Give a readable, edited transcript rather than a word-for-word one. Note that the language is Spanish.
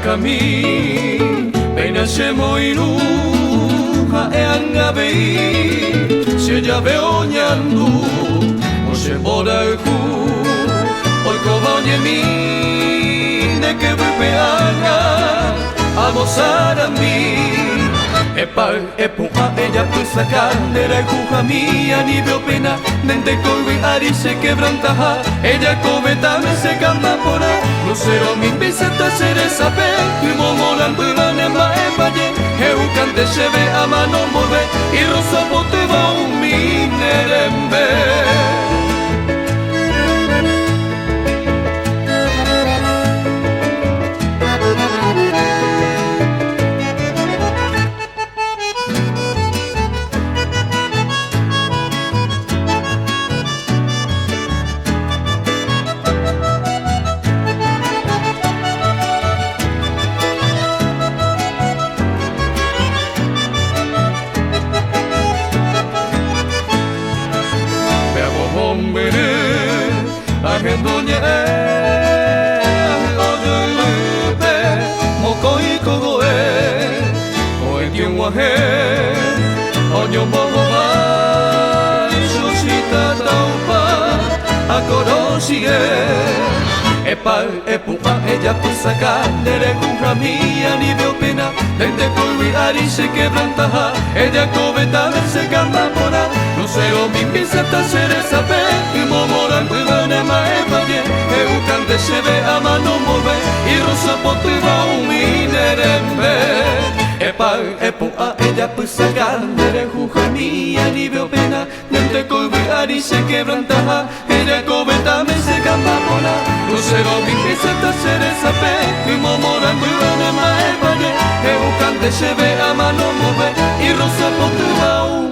kami Pena se moiruha e angavei Se ya veo nyandu O se bora ku Oi kovaonye mi De que vipeanga Almoçar a mim Epal, epuha, ella pues sacar Nera juja mía, ni veo pena Nente koiwi ari se quebrantaja Ella coveta me se camba pora Lucero mi piseta sere sape Humo moran bulan en ma epaye Eu cante se ve a mano move Y rosa bote va un minerembe Agendoñe oyoilupe mokoi kogoe oetienwahe onyombogoba susita taupa akorosie Epal, epupa, ella pues saca Nere kuja mía, ni veo pena Dente koiwi ari se quebrantaja Ella coveta se camba pora Lucero mi piseta sere sape Humo moran buivane ma evaye Eu cante se ve a mano move Y rosa pote va un minerembe Epal, epupa, ella pues saca Nere kuja mía, ni veo pena Dente koiwi ari se quebrantaja Ella coveta se camba pora Lucero mi piseta sere sape Humo moran buivane ma evaye Eu cante se ve a mano move Y rosa pote va un